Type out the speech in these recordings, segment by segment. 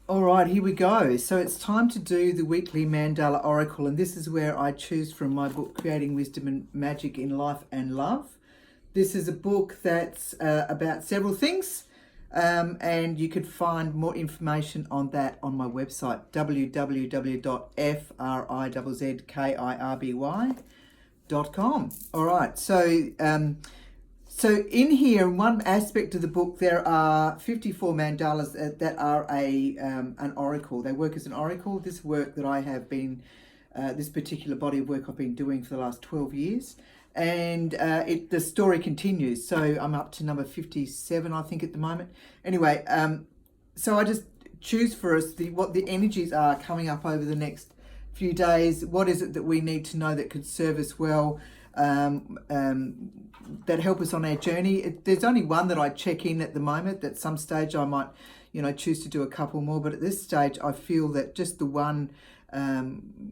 All right, here we go. So it's time to do the weekly Mandala Oracle, and this is where I choose from my book, Creating Wisdom and Magic in Life and Love. This is a book that's about several things, and you could find more information on that on my website, www.frizzkirby.com. All right, so in here, in one aspect of the book, there are 54 mandalas that are an oracle. They work as an oracle. This work that I have been, this particular body of work I've been doing for the last 12 years. And the story continues. So I'm up to number 57, I think, at the moment. Anyway, so I just choose for us what the energies are coming up over the next few days. What is it that we need to know that could serve us well? That help us on our journey. There's only one that I check in at the moment. At some stage I might, choose to do a couple more, but at this stage I feel that just the one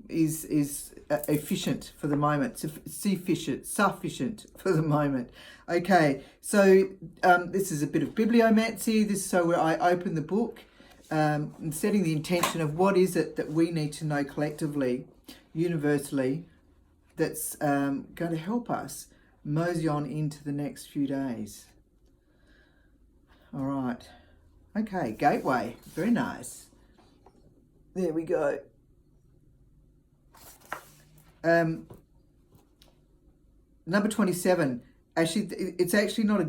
is efficient for the moment, sufficient for the moment. Okay, so this is a bit of bibliomancy. This is so where I open the book and setting the intention of what is it that we need to know collectively, universally, that's going to help us mosey on into the next few days. All right. Okay, gateway. Very nice. There we go. Number 27. Actually, it's actually not not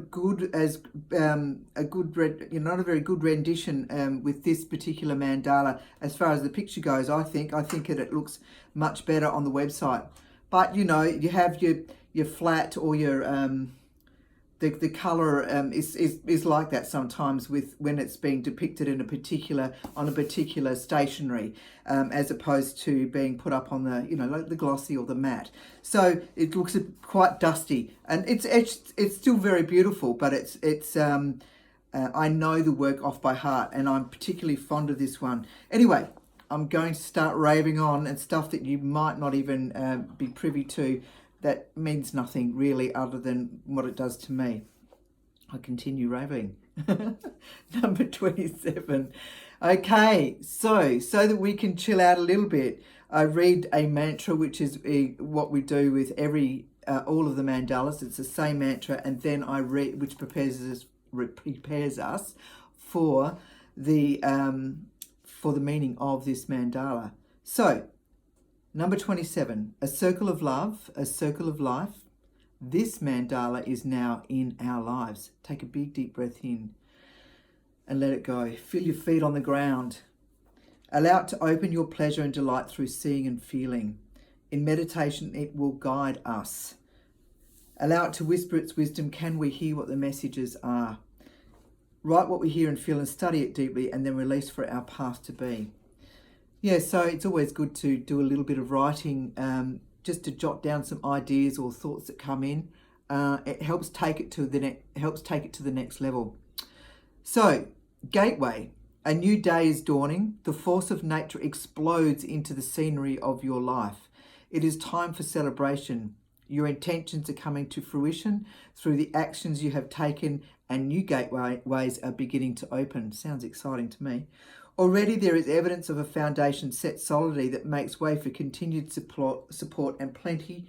a very good rendition with this particular mandala as far as the picture goes. I think it looks much better on the website. But you have your flat or your the color is like that sometimes when it's being depicted on a particular stationery, as opposed to being put up on the like the glossy or the matte. So it looks quite dusty, and it's still very beautiful. But I know the work off by heart, and I'm particularly fond of this one. Anyway, I'm going to start raving on and stuff that you might not even be privy to, that means nothing really other than what it does to me. I continue raving. Number 27. Okay, so that we can chill out a little bit, I read a mantra, which is what we do with all of the mandalas. It's the same mantra, and then I read, which prepares us for the meaning of this mandala. So, number 27, a circle of love, a circle of life. This mandala is now in our lives. Take a big, deep breath in and let it go. Feel your feet on the ground. Allow it to open your pleasure and delight through seeing and feeling. In meditation, it will guide us. Allow it to whisper its wisdom. Can we hear what the messages are? Write what we hear and feel and study it deeply, and then release for our path to be. Yeah, so it's always good to do a little bit of writing, just to jot down some ideas or thoughts that come in. It helps take it to the next level. So, gateway. A new day is dawning. The force of nature explodes into the scenery of your life. It is time for celebration. Your intentions are coming to fruition through the actions you have taken, and new gateways are beginning to open. Sounds exciting to me. Already there is evidence of a foundation set solidly that makes way for continued support and plenty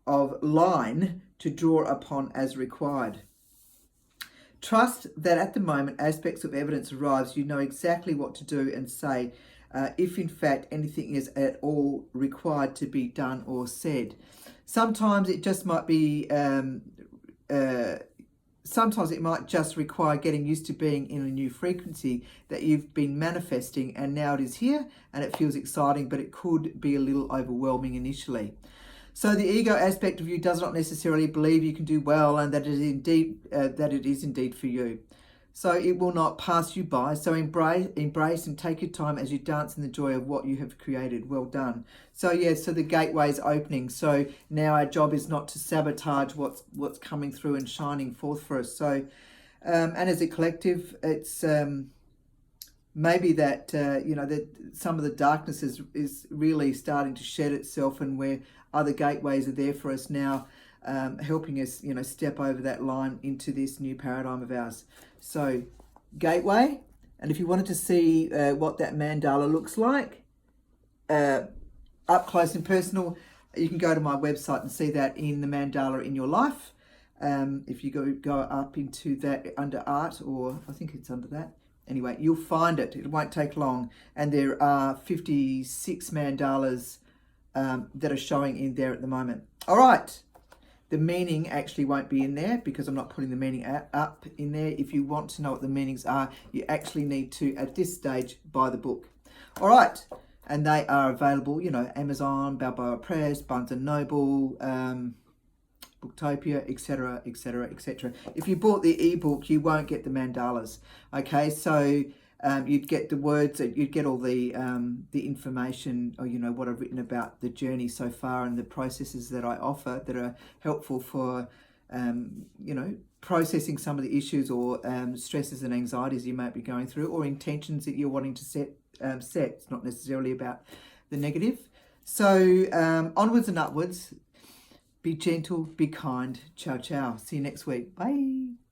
of line to draw upon as required. Trust that at the moment aspects of evidence arrives, you know exactly what to do and say, if in fact anything is at all required to be done or said. Sometimes it just might be, sometimes it might just require getting used to being in a new frequency that you've been manifesting, and now it is here and it feels exciting, but it could be a little overwhelming initially. So the ego aspect of you does not necessarily believe you can do well and that it is indeed for you. So it will not pass you by. So embrace and take your time as you dance in the joy of what you have created. Well done. So so the gateway is opening. So now our job is not to sabotage what's coming through and shining forth for us. So, and as a collective, it's maybe that that some of the darkness is really starting to shed itself, and where other gateways are there for us now, helping us step over that line into this new paradigm of ours. So gateway, And if you wanted to see what that mandala looks like, up close and personal, you can go to my website and see that in the mandala in your life. If you go up into that under art, or I think it's under that. Anyway, you'll find it. It won't take long. And there are 56 mandalas that are showing in there at the moment. All right. The meaning actually won't be in there because I'm not putting the meaning up in there. If you want to know what the meanings are, you actually need to, at this stage, buy the book. All right. And they are available, you know, Amazon, Balboa Press, Barnes & Noble, Booktopia, etc., etc., etc. If you bought the ebook, you won't get the mandalas. Okay, so you'd get the words, you'd get all the information, or you know what I've written about the journey so far and the processes that I offer that are helpful for you know, processing some of the issues or stresses and anxieties you might be going through, or intentions that you're wanting to set. It's not necessarily about the negative. So onwards and upwards. Be gentle, be kind. Ciao, ciao. See you next week. Bye.